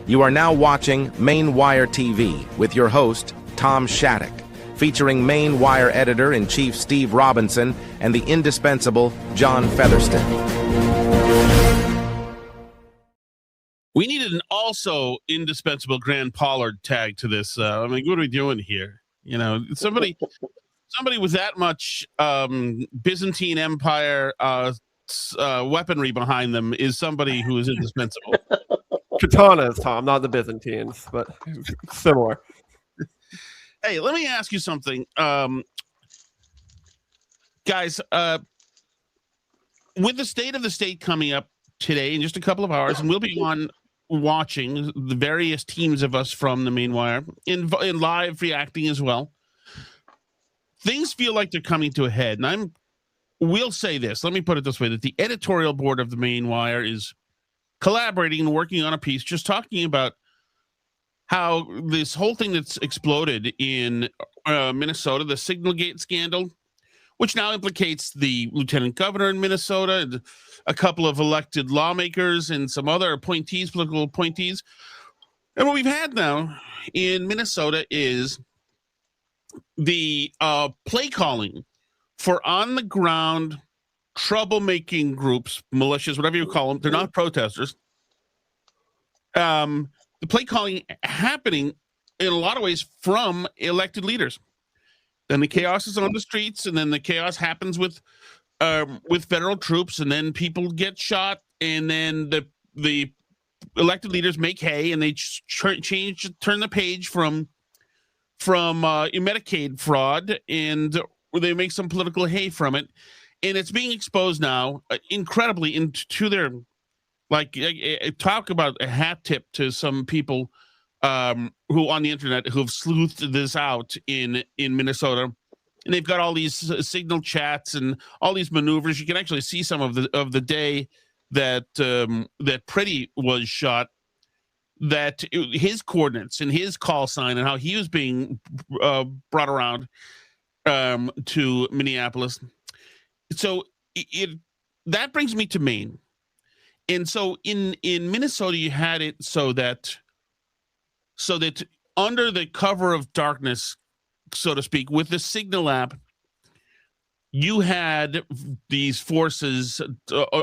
You are now watching Maine Wire TV with your host, Tom Shattuck, featuring Maine Wire Editor-in-Chief Steve Robinson and the indispensable John Featherston. We needed an also indispensable Grand Pollard tag to this. I mean, what are we doing here? You know, somebody with that much Byzantine Empire weaponry behind them is somebody who is indispensable. Katanas, Tom, not the Byzantines, but similar. Hey, let me ask you something, guys. With the State of the State coming up today in just a couple of hours, and we'll be on watching the various teams of us from the Maine Wire in live reacting as well. Things feel like they're coming to a head, and we'll say this. Let me put it this way: that the editorial board of the Maine Wire is collaborating and working on a piece just talking about how this whole thing that's exploded in Minnesota, the SignalGate scandal, which now implicates the lieutenant governor in Minnesota, and a couple of elected lawmakers and some other appointees, political appointees. And what we've had now in Minnesota is the play calling for on-the-ground troublemaking groups, militias, whatever you call them. They're not protesters. The play calling happening in a lot of ways from elected leaders. Then the chaos is on the streets, and then the chaos happens with federal troops, and then people get shot, and then the elected leaders make hay, and they turn the page from Medicaid fraud, and they make some political hay from it, and it's being exposed now incredibly into their, like, talk about a hat tip to some people who on the internet who have sleuthed this out in Minnesota, and they've got all these signal chats and all these maneuvers. You can actually see some of the day that Pretty was shot, that his coordinates and his call sign and how he was being brought around to Minneapolis. So that brings me to Maine, and so in Minnesota you had it so that under the cover of darkness, so to speak, with the Signal app, you had these forces,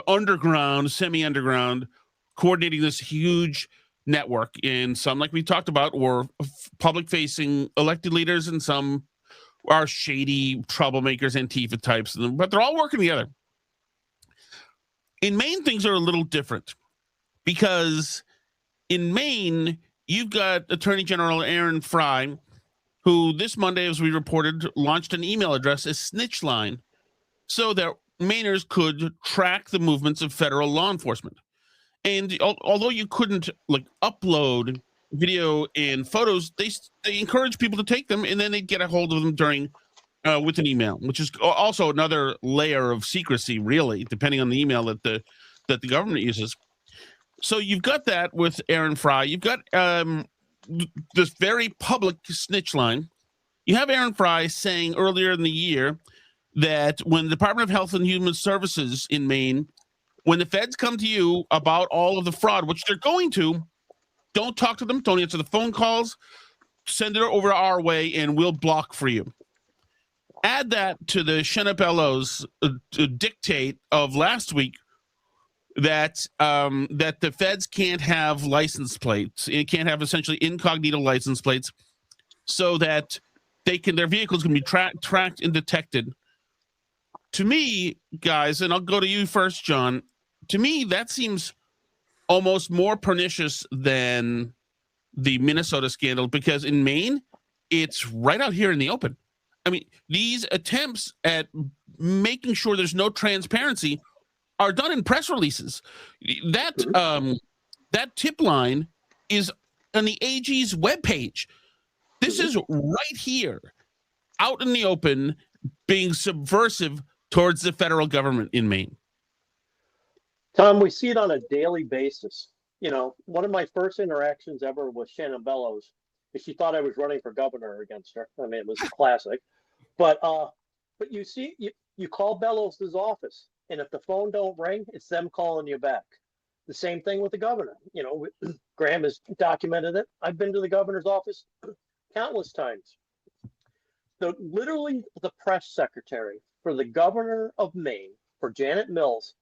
underground, semi-underground, coordinating this huge network. And some, like we talked about, were public-facing elected leaders, and some are shady troublemakers, Antifa types, but they're all working together. In Maine, things are a little different, because in Maine, you've got Attorney General Aaron Fry, who this Monday, as we reported, launched an email address, a snitch line, so that Mainers could track the movements of federal law enforcement. And although you couldn't upload video and photos, they encourage people to take them, and then they'd get a hold of them during with an email, which is also another layer of secrecy, really, depending on the email that the government uses. So you've got that with Aaron Fry. You've got this very public snitch line. You have Aaron Fry saying earlier in the year that when the Department of Health and Human Services in Maine, when the feds come to you about all of the fraud, which they're going to, don't talk to them, don't answer the phone calls, send it over our way, and we'll block for you. Add that to the Shenabello's dictate of last week, that the feds can't have license plates. It can't have essentially incognito license plates, so that their vehicles can be tracked and detected. To me, guys, and I'll go to you first, John. To me, that seems almost more pernicious than the Minnesota scandal, because in Maine, it's right out here in the open. I mean, these attempts at making sure there's no transparency are done in press releases. That tip line is on the AG's webpage. This is right here, out in the open, being subversive towards the federal government in Maine. Tom, we see it on a daily basis. You know, one of my first interactions ever with Shannon Bellows is she thought I was running for governor against her. I mean, it was classic. But you see, you call Bellows' office, and if the phone don't ring, it's them calling you back. The same thing with the governor. You know, Graham has documented it. I've been to the governor's office countless times. Literally the press secretary for the governor of Maine, for Janet Mills,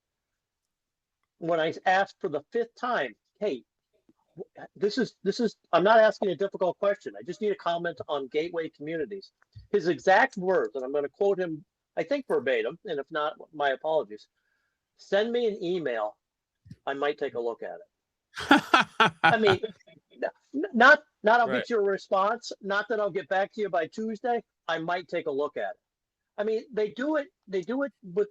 when I asked for the 5th time, hey, this is, I'm not asking a difficult question. I just need a comment on gateway communities. His exact words, and I'm going to quote him, I think verbatim, and if not, my apologies. Send me an email. I might take a look at it. I mean, not I'll Right. get you a response. Not that I'll get back to you by Tuesday. I might take a look at it. I mean, they do it with,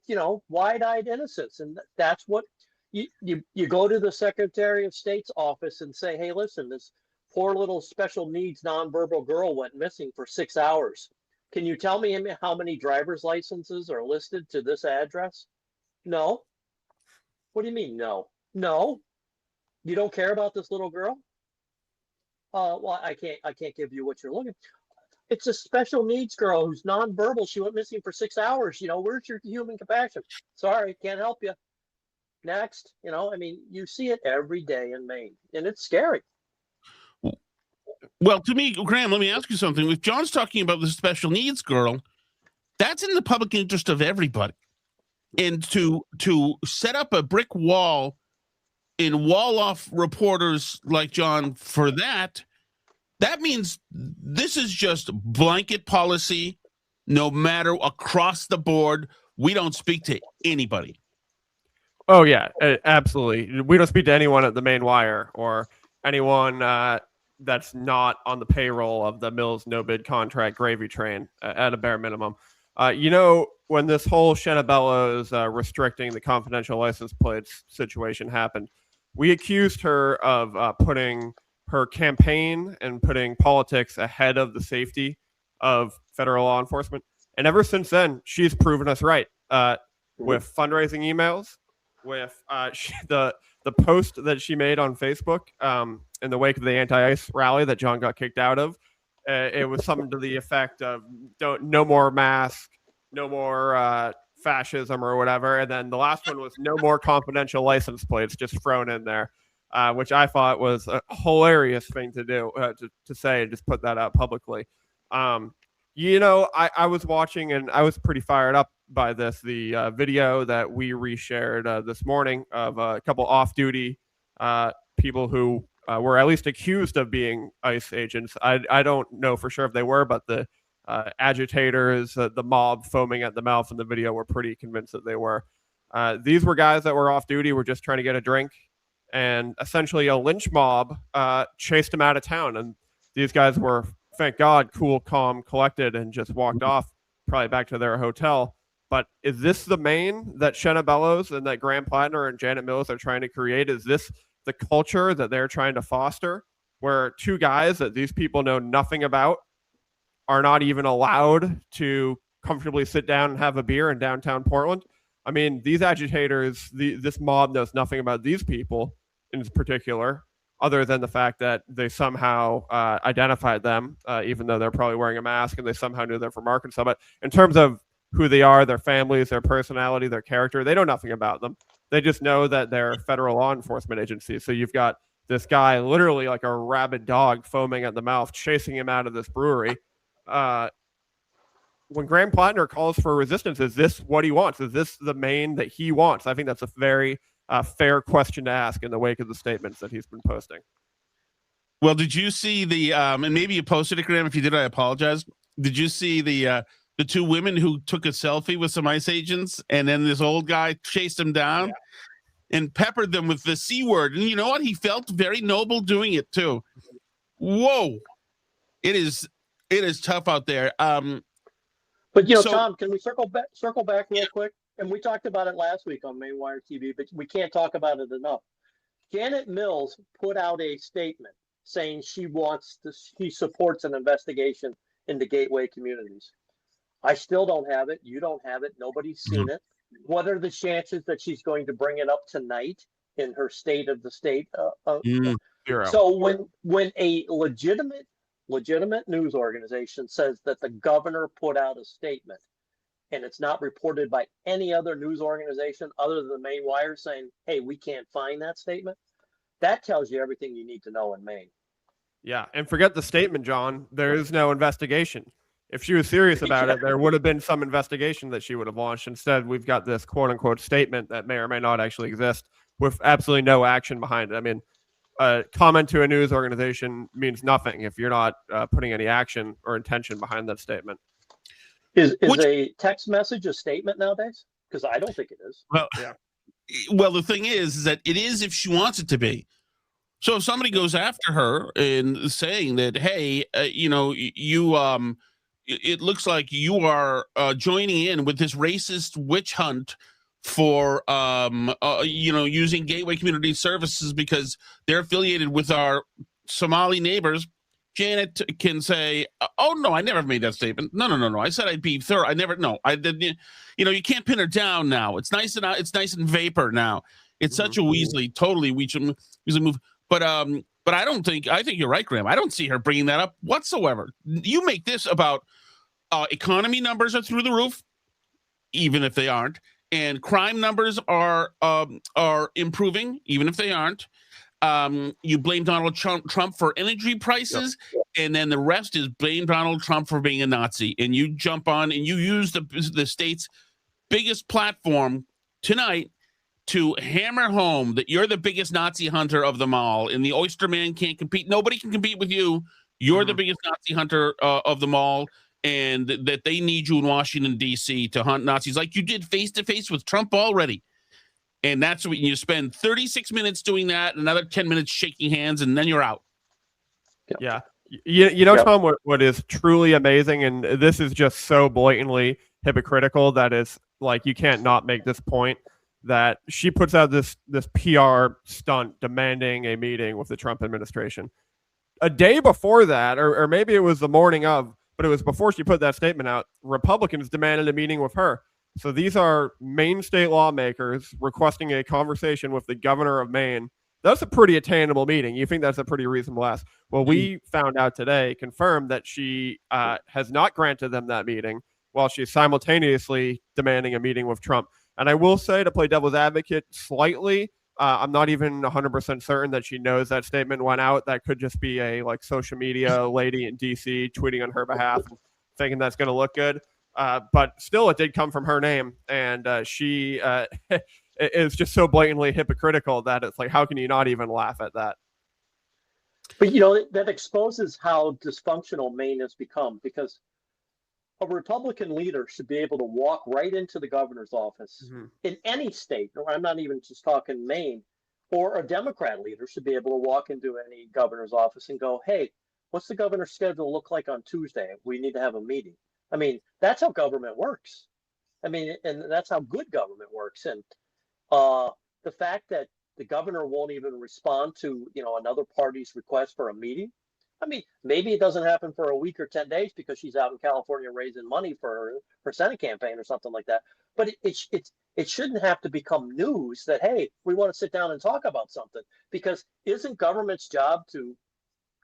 wide-eyed innocence. And that's what you go to the Secretary of State's office and say, hey, listen, this poor little special needs nonverbal girl went missing for 6 hours. Can you tell me how many driver's licenses are listed to this address? No. What do you mean, no? No. You don't care about this little girl? Well, I can't give you what you're looking for. It's a special needs girl who's nonverbal. She went missing for 6 hours. Where's your human compassion? Sorry, can't help you. Next, I mean, you see it every day in Maine, and it's scary. Well, to me, Graham, let me ask you something. If John's talking about the special needs girl, that's in the public interest of everybody. And to set up a brick wall and wall off reporters like John for that means this is just blanket policy, no matter across the board. We don't speak to anybody. Oh yeah, absolutely. We don't speak to anyone at the Maine Wire or anyone that's not on the payroll of the Mills no bid contract gravy train at a bare minimum. When this whole Shanna Bellows restricting the confidential license plates situation happened, we accused her of putting her campaign and putting politics ahead of the safety of federal law enforcement. And ever since then, she's proven us right with fundraising emails, with the post that she made on Facebook in the wake of the anti-ICE rally that John got kicked out of. It was something to the effect of no more masks, no more fascism or whatever. And then the last one was no more confidential license plates, just thrown in there, which I thought was a hilarious thing to do, to say and just put that out publicly. I was watching and I was pretty fired up by this. The video that we reshared this morning of a couple off-duty people who were at least accused of being ICE agents. I don't know for sure if they were, but the agitators, the mob foaming at the mouth in the video were pretty convinced that they were. These were guys that were off duty, were just trying to get a drink, and essentially a lynch mob chased them out of town. And these guys were, thank God, cool, calm, collected, and just walked off, probably back to their hotel. But is this the Maine that Shanna Bellows and that Graham Plattner and Janet Mills are trying to create? Is this the culture that they're trying to foster, where two guys that these people know nothing about are not even allowed to comfortably sit down and have a beer in downtown Portland? I mean, these agitators, this mob knows nothing about these people in particular, other than the fact that they somehow identified them, even though they're probably wearing a mask, and they somehow knew they're from Arkansas. But in terms of who they are, their families, their personality, their character, they know nothing about them. They just know that they're federal law enforcement agencies. So you've got this guy literally like a rabid dog foaming at the mouth, chasing him out of this brewery. When Graham Plattner calls for resistance, is this what he wants? Is this the Maine that he wants? I think that's a very fair question to ask in the wake of the statements that he's been posting. Well, did you see the, and maybe you posted it, Graham, if you did, I apologize. Did you see the two women who took a selfie with some ICE agents, and then this old guy chased them down and peppered them with the C word? And you know what? He felt very noble doing it too. Whoa. It is tough out there. But Tom, can we circle back real quick? And we talked about it last week on Maine Wire TV, but we can't talk about it enough. Janet Mills put out a statement saying she supports an investigation into gateway communities. I still don't have it. You don't have it. Nobody's seen it. What are the chances that she's going to bring it up tonight in her State of the State? Zero. So when a legitimate news organization says that the governor put out a statement and it's not reported by any other news organization other than the Maine Wire saying, hey, we can't find that statement, that tells you everything you need to know in Maine. Yeah, and forget the statement, John. There is no investigation. If she was serious about it, there would have been some investigation that she would have launched. Instead, we've got this quote-unquote statement that may or may not actually exist with absolutely no action behind it. I mean, a comment to a news organization means nothing if you're not putting any action or intention behind that statement. Is a text message a statement nowadays? Because I don't think it is. Well, Yeah. Well, the thing is that it is if she wants it to be. So if somebody goes after her and saying that, hey, it looks like you are joining in with this racist witch hunt for using Gateway Community Services because they're affiliated with our Somali neighbors, Janet can say, oh no, I never made that statement. No. I said I'd be thorough. I never, no, I didn't. You can't pin her down now. It's nice and vapor now. It's such a Weasley, totally Weasley move. But I think you're right, Graham. I don't see her bringing that up whatsoever. You make this about economy numbers are through the roof, even if they aren't, and crime numbers are improving, even if they aren't. You blame Donald Trump for energy prices, and then the rest is blame Donald Trump for being a Nazi. And you jump on and you use the state's biggest platform tonight to hammer home that you're the biggest Nazi hunter of them all, and the Oyster Man can't compete. Nobody can compete with you. You're the biggest Nazi hunter of them all, and that they need you in Washington, D.C. to hunt Nazis like you did face-to-face with Trump already. And that's when you spend 36 minutes doing that, another 10 minutes shaking hands, and then you're out. Yeah. Tom, what is truly amazing, and this is just so blatantly hypocritical that is like you can't not make this point, that she puts out this PR stunt demanding a meeting with the Trump administration. A day before that, or maybe it was the morning of, but it was before she put that statement out, Republicans demanded a meeting with her. So these are Maine state lawmakers requesting a conversation with the governor of Maine. That's a pretty attainable meeting. You think that's a pretty reasonable ask. Well, we found out today, confirmed that she has not granted them that meeting while she's simultaneously demanding a meeting with Trump. And I will say, to play devil's advocate slightly, I'm not even 100% certain that she knows that statement went out. That could just be a social media lady in D.C. tweeting on her behalf and thinking that's going to look good. But still, it did come from her name, and she is just so blatantly hypocritical that it's like, how can you not even laugh at that? But that exposes how dysfunctional Maine has become, because a Republican leader should be able to walk right into the governor's office in any state. Or I'm not even just talking Maine, or a Democrat leader should be able to walk into any governor's office and go, "Hey, what's the governor's schedule look like on Tuesday? We need to have a meeting." I mean, that's how government works. I mean, and that's how good government works. And the fact that the governor won't even respond to, another party's request for a meeting. I mean, maybe it doesn't happen for a week or 10 days because she's out in California raising money for her Senate campaign or something like that. But it shouldn't have to become news that, hey, we want to sit down and talk about something, because isn't government's job to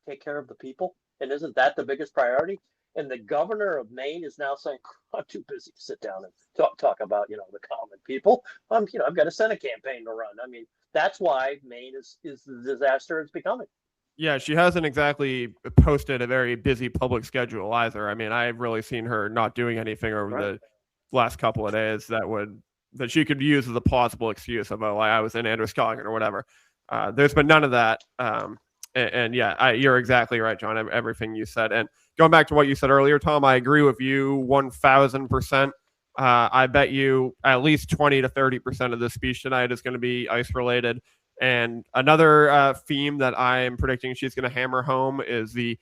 take care of the people? And isn't that the biggest priority? And the governor of Maine is now saying, I'm too busy to sit down and talk about, the common people. I've got a Senate campaign to run. I mean, that's why Maine is the disaster it's becoming. Yeah, she hasn't exactly posted a very busy public schedule either. I mean, I've really seen her not doing anything over the last couple of days that she could use as a plausible excuse of, I was in Androscoggin or whatever. There's been none of that. And yeah, you're exactly right, John, everything you said. And going back to what you said earlier, Tom, I agree with you 1,000%. I bet you at least 20 to 30% of this speech tonight is going to be ICE related. And another theme that I am predicting she's going to hammer home is the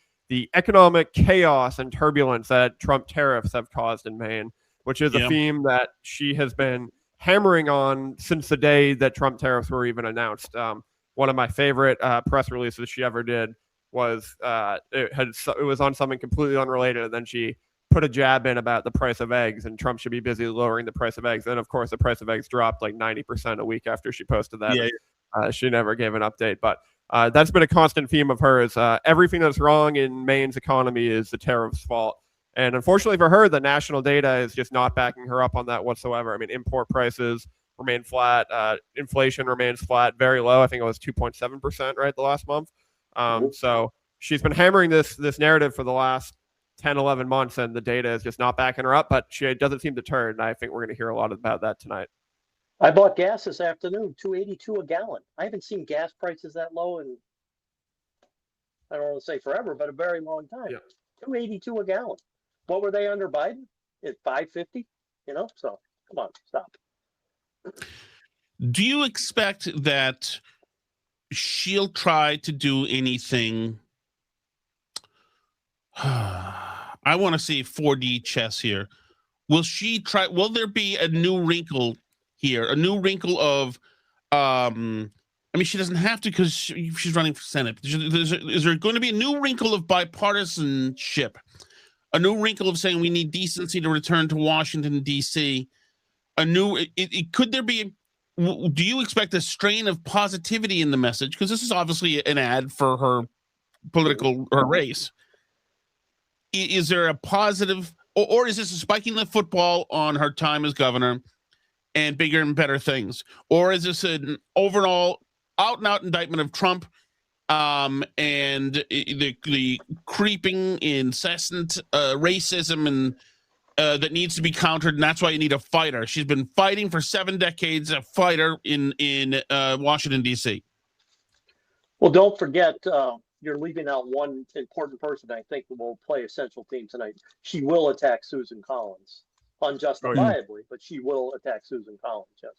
economic chaos and turbulence that Trump tariffs have caused in Maine, which is a theme that she has been hammering on since the day that Trump tariffs were even announced. One of my favorite press releases she ever did was it was on something completely unrelated, and then she put a jab in about the price of eggs, and Trump should be busy lowering the price of eggs. And of course, the price of eggs dropped like 90% a week after she posted that. Yeah. She never gave an update, but that's been a constant theme of hers. Everything that's wrong in Maine's economy is the tariffs' fault. And unfortunately for her, the national data is just not backing her up on that whatsoever. I mean, import prices remain flat. Inflation remains flat, very low. I think it was 2.7%, right, the last month. So she's been hammering this narrative for the last 10, 11 months, and the data is just not backing her up, but she doesn't seem to turn. And I think we're going to hear a lot about that tonight. I bought gas this afternoon, $2.82 a gallon. I haven't seen gas prices that low in, I don't want to say forever, but a very long time. Yeah. $2.82 a gallon. What were they under Biden? At $5.50? So come on, stop. Do you expect that she'll try to do anything? I want to see 4D chess here. Will she try? Will there be a new wrinkle here? A new wrinkle of, I mean, she doesn't have to because she's running for Senate. Is there going to be a new wrinkle of bipartisanship? A new wrinkle of saying we need decency to return to Washington, D.C. Could there be, do you expect a strain of positivity in the message? Because this is obviously an ad for her race. Is there a positive, or is this a spiking the football on her time as governor and bigger and better things? Or is this an overall out and out indictment of Trump and the creeping, incessant racism and that needs to be countered, and that's why you need a fighter? She's been fighting for 7 decades, a fighter in Washington, D.C. Well, don't forget, you're leaving out one important person I think will play a central theme tonight. She will attack Susan Collins, unjustifiably, but she will attack Susan Collins, yes.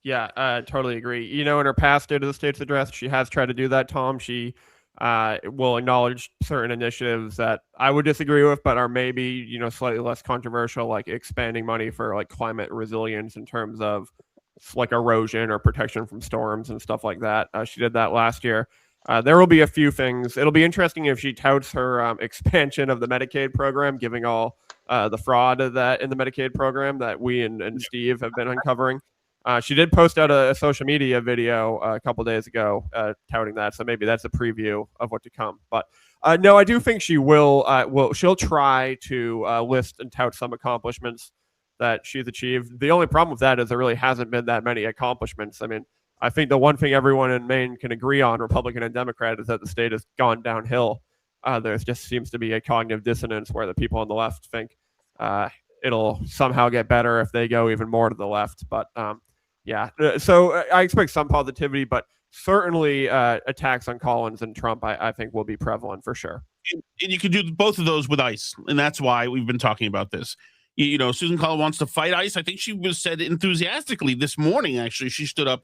Yeah, I totally agree. In her past State of the State's address, she has tried to do that, Tom. She will acknowledge certain initiatives that I would disagree with, but are maybe, slightly less controversial, like expanding money for like climate resilience in terms of like erosion or protection from storms and stuff like that. She did that last year. There will be a few things. It'll be interesting if she touts her expansion of the Medicaid program, giving all the fraud of that in the Medicaid program that we and Steve have been uncovering. She did post out a social media video a couple days ago touting that, so maybe that's a preview of what to come. But no, I do think she she'll try to list and tout some accomplishments that she's achieved. The only problem with that is there really hasn't been that many accomplishments. I mean, I think the one thing everyone in Maine can agree on, Republican and Democrat, is that the state has gone downhill. There just seems to be a cognitive dissonance where the people on the left think it'll somehow get better if they go even more to the left. But yeah, so I expect some positivity, but certainly attacks on Collins and Trump, I think, will be prevalent for sure. And you could do both of those with ICE, and that's why we've been talking about this. Susan Collins wants to fight ICE. I think she was said enthusiastically this morning, actually. She stood up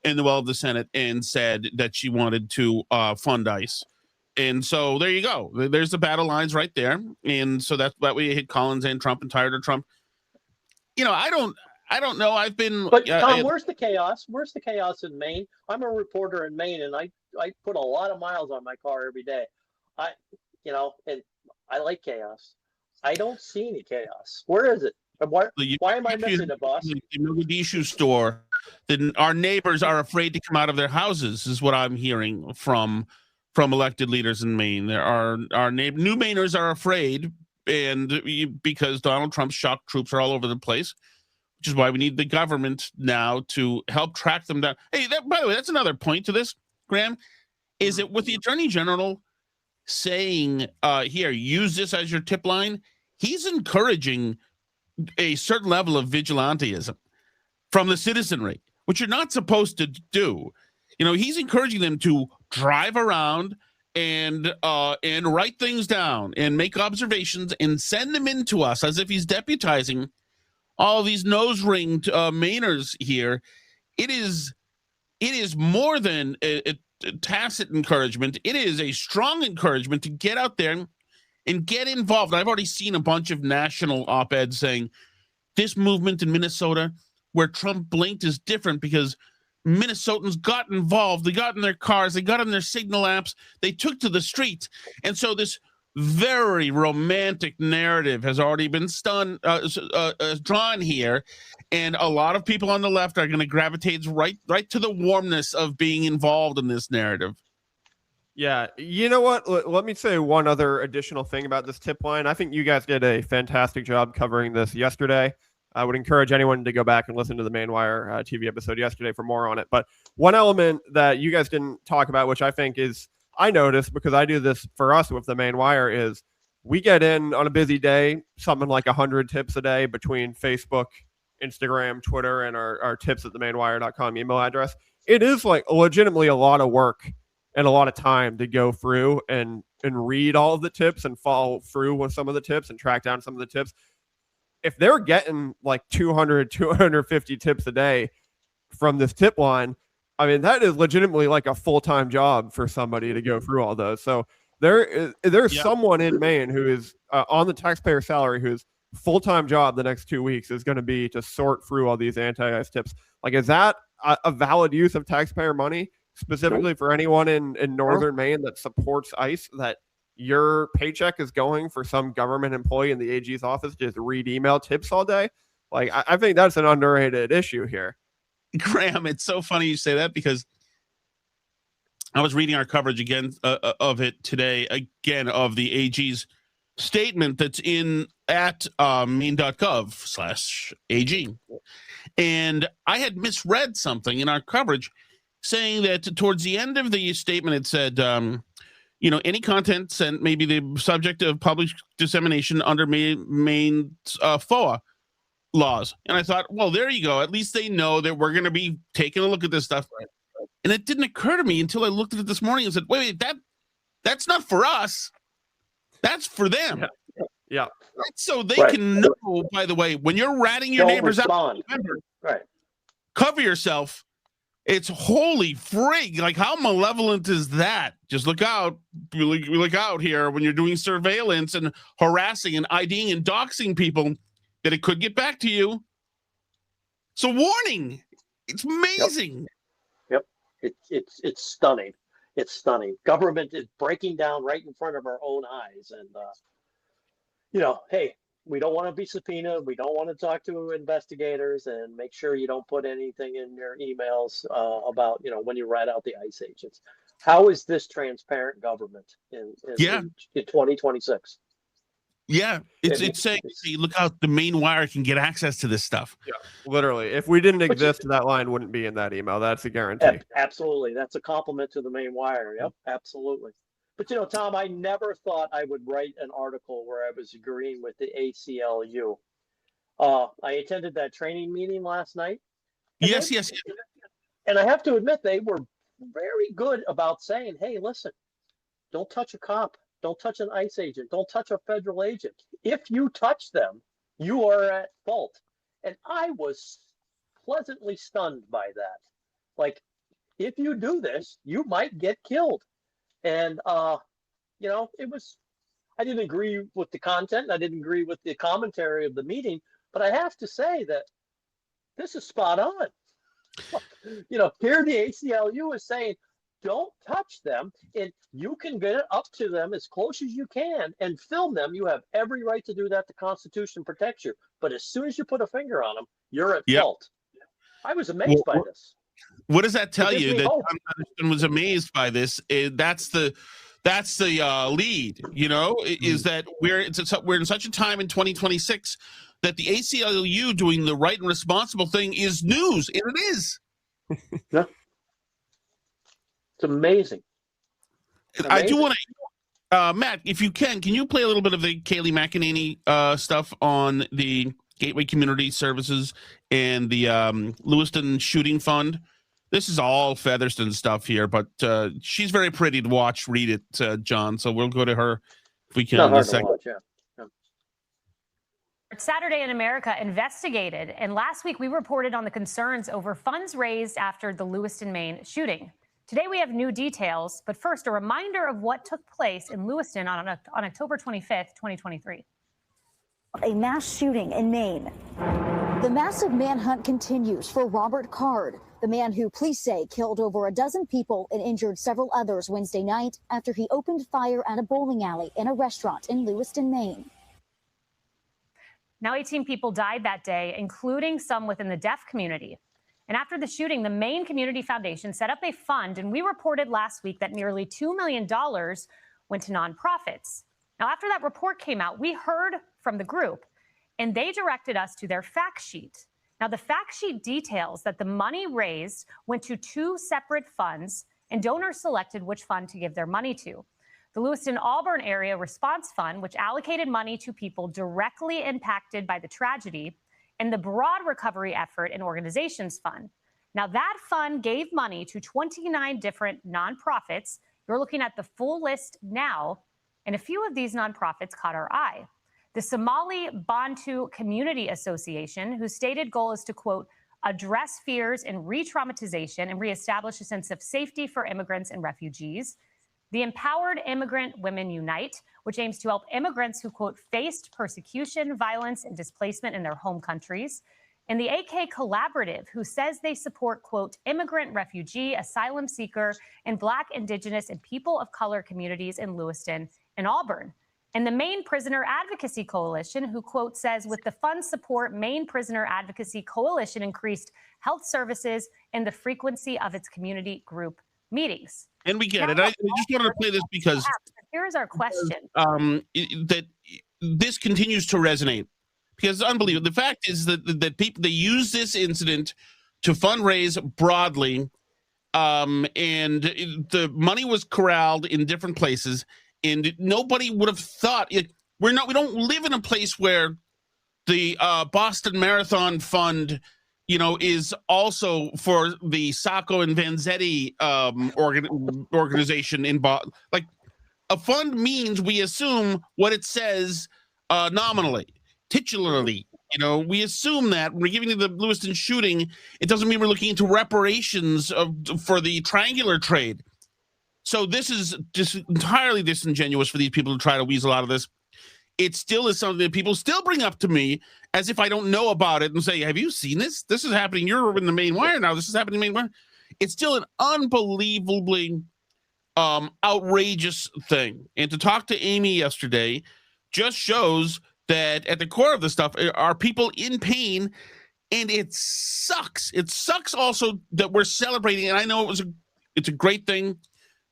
in the well of the Senate and said that she wanted to fund ICE. And so there you go. There's the battle lines right there. And so that way you hit Collins and Trump and tired of Trump. I don't know. I've been. But Tom, where's the chaos? Where's the chaos in Maine? I'm a reporter in Maine, and I put a lot of miles on my car every day. And I like chaos. I don't see any chaos. Where is it? Why am I missing it, boss? The Mogadishu store. Then our neighbors are afraid to come out of their houses, is what I'm hearing from elected leaders in Maine. There are new Mainers are afraid, and because Donald Trump's shock troops are all over the place, which is why we need the government now to help track them down. Hey, by the way, that's another point to this, Graham, is it with the Attorney General saying, here, use this as your tip line, he's encouraging a certain level of vigilantism from the citizenry, which you're not supposed to do. He's encouraging them to drive around and write things down and make observations and send them in to us as if he's deputizing all these nose-ringed Mainers here. It is more than a tacit encouragement. It is a strong encouragement to get out there and get involved. I've already seen a bunch of national op-eds saying this movement in Minnesota where Trump blinked is different because Minnesotans got involved. They got in their cars. They got on their Signal apps. They took to the streets. And so this very romantic narrative has already been drawn here. And a lot of people on the left are going to gravitate right to the warmness of being involved in this narrative. Yeah, you know what? Let me say one other additional thing about this tip line. I think you guys did a fantastic job covering this yesterday. I would encourage anyone to go back and listen to the Maine Wire TV episode yesterday for more on it. But one element that you guys didn't talk about, which I think I noticed because I do this for us with the Maine Wire, is we get in on a busy day, something like 100 tips a day between Facebook, Instagram, Twitter, and our tips at themainewire.com email address. It is like legitimately a lot of work and a lot of time to go through and read all of the tips and follow through with some of the tips and track down some of the tips. If they're getting like 200, 250 tips a day from this tip line, I mean, that is legitimately like a full-time job for somebody to go through all those. So there's someone in Maine who is on the taxpayer salary whose full-time job the next 2 weeks is going to be to sort through all these anti-ICE tips. Like, is that a valid use of taxpayer money specifically for anyone in northern Maine that supports ICE, that your paycheck is going for some government employee in the AG's office to just read email tips all day? Like, I think that's an underrated issue here. Graham, it's so funny you say that because I was reading our coverage again of it today, again, of the AG's statement that's in at maine.gov/AG. And I had misread something in our coverage saying that towards the end of the statement, it said, any content sent may be the subject of public dissemination under Maine's FOA laws. And I thought, well, there you go. At least they know that we're going to be taking a look at this stuff. And it didn't occur to me until I looked at it this morning and said, wait, that's not for us. That's for them. Yeah. Right? So they can know, by the way, when you're ratting your neighbors out, remember, cover yourself. It's holy frig. Like, how malevolent is that? Just look out. Look out here when you're doing surveillance and harassing and IDing and doxing people, that it could get back to you. So warning. It's amazing. Yep. It's stunning. It's stunning. Government is breaking down right in front of our own eyes. And, hey, we don't want to be subpoenaed. We don't want to talk to investigators, and make sure you don't put anything in your emails about, when you rat out the ICE agents. How is this transparent government in 2026? Yeah, it's saying, hey, look out, the Maine Wire can get access to this stuff. Yeah, literally. If we didn't exist, that line wouldn't be in that email. That's a guarantee. Absolutely. That's a compliment to the Maine Wire. Yep, absolutely. But, Tom, I never thought I would write an article where I was agreeing with the ACLU. I attended that training meeting last night. Yes. And I have to admit, they were very good about saying, hey, listen, don't touch a cop. Don't touch an ICE agent. Don't touch a federal agent. If you touch them, you are at fault. And I was pleasantly stunned by that. Like, if you do this, you might get killed. And, I didn't agree with the content. I didn't agree with the commentary of the meeting. But I have to say that this is spot on. Here the ACLU is saying, don't touch them, and you can get up to them as close as you can and film them. You have every right to do that. The Constitution protects you. But as soon as you put a finger on them, you're at fault. I was amazed by this. What does that tell you? That John Featherston was amazed by this. That's the lead. Is that we're in such a time in 2026 that the ACLU doing the right and responsible thing is news, and it is. Yeah. It's amazing. I do want to, Matt, if you can you play a little bit of the Kayleigh McEnany stuff on the Gateway Community Services and the Lewiston Shooting Fund? This is all Featherston stuff here, but she's very pretty to watch. Read it, John. So we'll go to her if we can in a second. Saturday in America investigated, and last week we reported on the concerns over funds raised after the Lewiston, Maine shooting. Today we have new details, but first a reminder of what took place in Lewiston on October 25th, 2023. A mass shooting in Maine. The massive manhunt continues for Robert Card, the man who police say killed over a dozen people and injured several others Wednesday night after he opened fire at a bowling alley in a restaurant in Lewiston, Maine. Now 18 people died that day, including some within the deaf community. And after the shooting, the Maine Community Foundation set up a fund, and we reported last week that nearly $2 million went to nonprofits. Now, after that report came out, we heard from the group, and they directed us to their fact sheet. Now, the fact sheet details that the money raised went to 2 separate funds, and donors selected which fund to give their money to. The Lewiston-Auburn Area Response Fund, which allocated money to people directly impacted by the tragedy, and the Broad Recovery Effort and Organizations Fund. Now, that fund gave money to 29 different nonprofits. You're looking at the full list now, and a few of these nonprofits caught our eye. The Somali Bantu Community Association, whose stated goal is to, quote, address fears and re-traumatization and reestablish a sense of safety for immigrants and refugees. The Empowered Immigrant Women Unite, which aims to help immigrants who, quote, faced persecution, violence, and displacement in their home countries. And the AK Collaborative, who says they support, quote, immigrant, refugee, asylum seeker, and Black, Indigenous, and people of color communities in Lewiston and Auburn. And the Maine Prisoner Advocacy Coalition, who, quote, says with the fund support, Maine Prisoner Advocacy Coalition increased health services and the frequency of its community group meetings. And we get it. I just wanted to play this because here's our question. That this continues to resonate because it's unbelievable. The fact is that people, they use this incident to fundraise broadly, and the money was corralled in different places, and nobody would have thought it. We don't live in a place where the Boston Marathon Fund, is also for the Sacco and Vanzetti organization in Boston. Like, a fund means we assume what it says nominally, titularly. We assume that when we're giving you the Lewiston shooting, it doesn't mean we're looking into reparations for the triangular trade. So this is just entirely disingenuous for these people to try to weasel out of this. It still is something that people still bring up to me as if I don't know about it and say, have you seen this? This is happening. You're in the Maine Wire now. This is happening in the Maine Wire. It's still an unbelievably outrageous thing. And to talk to Amy yesterday just shows that at the core of the stuff are people in pain, and it sucks. It sucks also that we're celebrating, and I know it's a great thing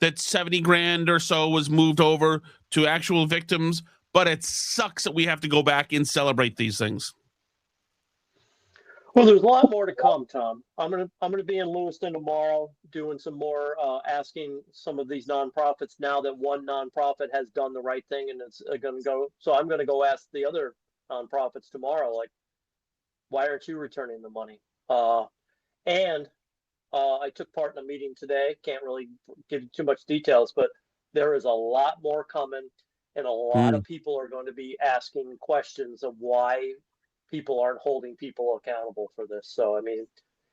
that 70 grand or so was moved over to actual victims, but it sucks that we have to go back and celebrate these things. Well, there's a lot more to come, Tom. I'm gonna be in Lewiston tomorrow doing some more asking some of these nonprofits now that one nonprofit has done the right thing and it's going to go. So I'm going to go ask the other nonprofits tomorrow, like, why aren't you returning the money? And I took part in a meeting today. Can't really give you too much details, but there is a lot more coming, and a lot of people are going to be asking questions of why people aren't holding people accountable for this. So, I mean,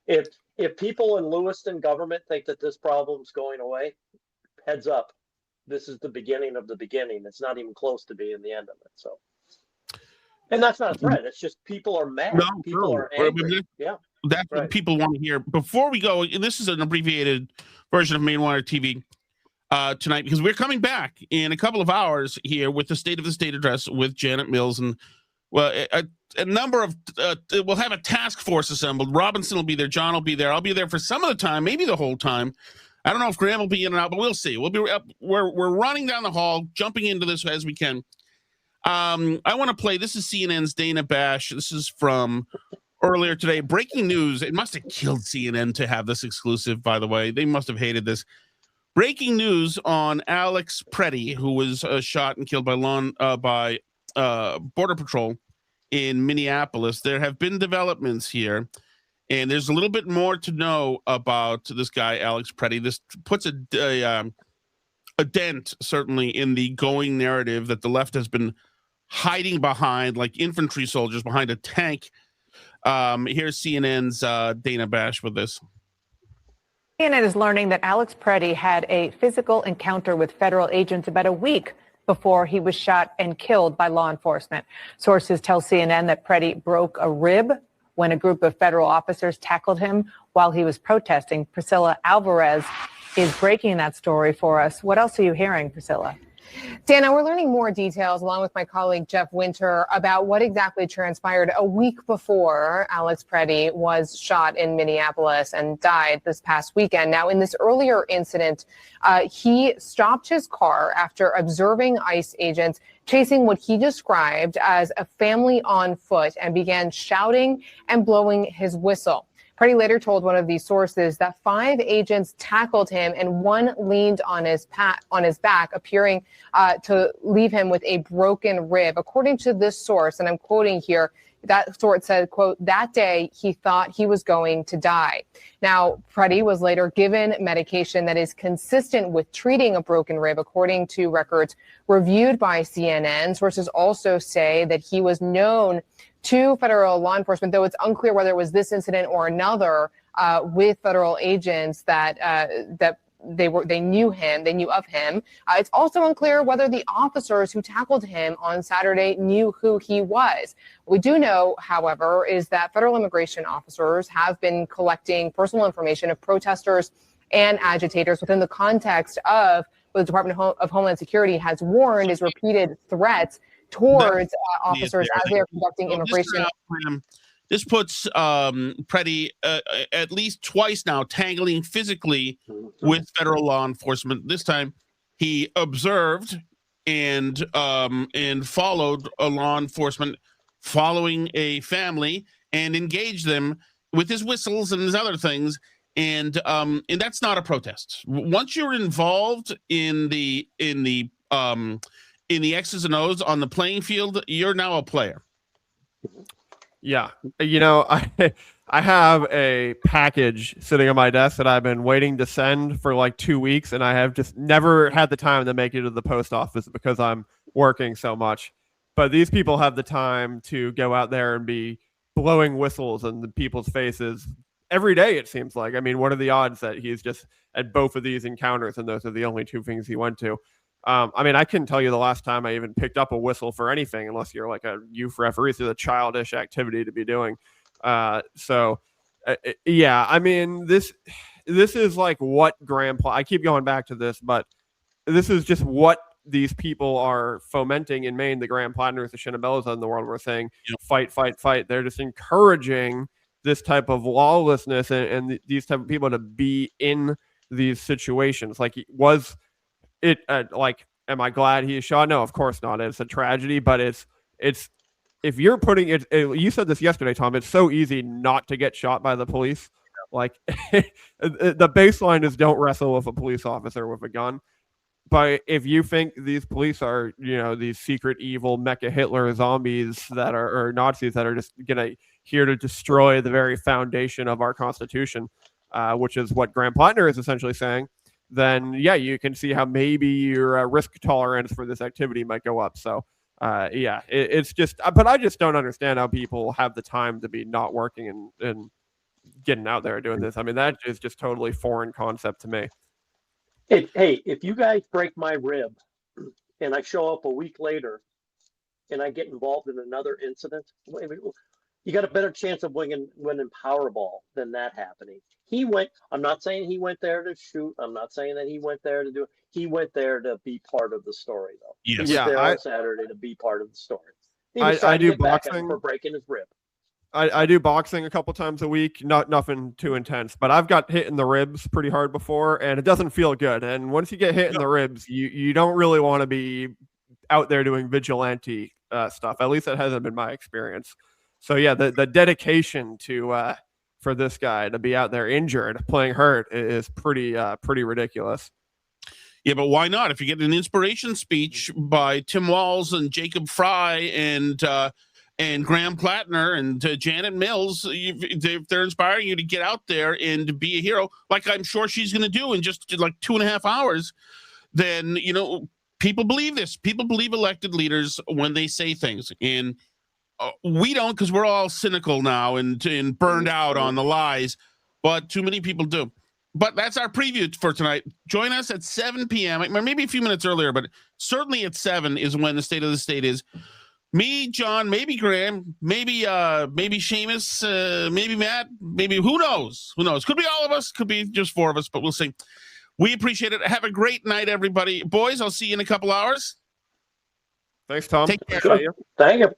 if people in Lewiston government think that this problem's going away, heads up, this is the beginning of the beginning. It's not even close to being the end of it. So, and that's not a threat. It's just people are mad. People are angry. Yeah. That's what people want to hear. Before we go, and this is an abbreviated version of Maine Wire TV tonight, because we're coming back in a couple of hours here with the State of the State address with Janet Mills. And, well, a number of, we'll have a task force assembled. Robinson will be there. John will be there. I'll be there for some of the time, maybe the whole time. I don't know if Graham will be in and out, but we'll see. We're running down the hall, jumping into this as we can. I want to play, this is CNN's Dana Bash. This is from earlier today. Breaking news. It must have killed CNN to have this exclusive, by the way. They must have hated this. Breaking news on Alex Preddy, who was shot and killed by Border Patrol in Minneapolis. There have been developments here, and there's a little bit more to know about this guy, Alex Preddy. This puts a dent, certainly, in the going narrative that the left has been hiding behind, like infantry soldiers behind a tank. Here's CNN's Dana Bash with this. CNN is learning that Alex Preddy had a physical encounter with federal agents about a week before he was shot and killed by law enforcement. Sources tell CNN that Preddy broke a rib when a group of federal officers tackled him while he was protesting. Priscilla Alvarez is breaking that story for us. What else are you hearing, Priscilla? Dana, we're learning more details along with my colleague Jeff Winter about what exactly transpired a week before Alex Preddy was shot in Minneapolis and died this past weekend. Now, in this earlier incident, he stopped his car after observing ICE agents chasing what he described as a family on foot and began shouting and blowing his whistle. Preddy later told one of these sources that 5 agents tackled him and one leaned on his back, appearing to leave him with a broken rib. According to this source, and I'm quoting here, that source said, quote, "That day he thought he was going to die." Now, Preddy was later given medication that is consistent with treating a broken rib, according to records reviewed by CNN. Sources also say that he was known to federal law enforcement, though it's unclear whether it was this incident or another with federal agents that they knew of him. It's also unclear whether the officers who tackled him on Saturday knew who he was. What we do know, however, is that federal immigration officers have been collecting personal information of protesters and agitators within the context of what the Department of Homeland Security has warned is repeated threats towards officers as they are conducting immigration. This puts Preddy at least twice now tangling physically with federal law enforcement. This time, he observed and followed a law enforcement following a family and engaged them with his whistles and his other things. And that's not a protest. Once you're involved in the X's and O's on the playing field, you're now a player. Yeah. You know, I have a package sitting on my desk that I've been waiting to send for like 2 weeks, and I have just never had the time to make it to the post office because I'm working so much. But these people have the time to go out there and be blowing whistles in the people's faces every day, it seems like. I mean, what are the odds that he's just at both of these encounters and those are the only 2 things he went to? I mean, I couldn't tell you the last time I even picked up a whistle for anything unless you're like a youth referee. It's a childish activity to be doing. Yeah, I mean, this is like what Grandpa, I keep going back to this, but this is just what these people are fomenting in Maine, the Graham Plattners, the Shinabellas in the world. We're saying, fight, fight, fight. They're just encouraging this type of lawlessness and these type of people to be in these situations. Like, was it like, am I glad he is shot? No, of course not. It's a tragedy, but it's if you're putting it, you said this yesterday, Tom, it's so easy not to get shot by the police. Like the baseline is don't wrestle with a police officer with a gun. But if you think these police are, these secret evil mecha Hitler zombies that are, or Nazis that are just here to destroy the very foundation of our Constitution, which is what Graham Plattner is essentially saying, then yeah, you can see how maybe your risk tolerance for this activity might go up. So it's just, but I just don't understand how people have the time to be not working and getting out there doing this. I mean, that is just totally foreign concept to me. Hey, if you guys break my rib and I show up a week later and I get involved in another incident, you got a better chance of winning Powerball than that happening. I'm not saying he went there to shoot. I'm not saying that he went there to do it. He went there to be part of the story, though. Yes. He was there on Saturday to be part of the story. I do boxing for breaking his rib. I do boxing a couple times a week, nothing too intense, but I've got hit in the ribs pretty hard before, and it doesn't feel good. And once you get hit in the ribs, you don't really want to be out there doing vigilante stuff. At least that hasn't been my experience. So yeah, the dedication to for this guy to be out there injured, playing hurt, is pretty ridiculous. Yeah, but why not? If you get an inspiration speech by Tim Walz and Jacob Fry and Graham Plattner and Janet Mills, they're inspiring you to get out there and to be a hero, like I'm sure she's going to do in just like 2.5 hours, then, people believe this. People believe elected leaders when they say things. And we don't, because we're all cynical now and burned out on the lies, but too many people do. But that's our preview for tonight. Join us at 7 p.m., maybe a few minutes earlier, but certainly at 7 is when the State of the State is. Me, John, maybe Graham, maybe Seamus, maybe Matt, maybe who knows? Who knows? Could be all of us, could be just 4 of us, but we'll see. We appreciate it. Have a great night, everybody. Boys, I'll see you in a couple hours. Thanks, Tom. Take care. Appreciate you. Thank you.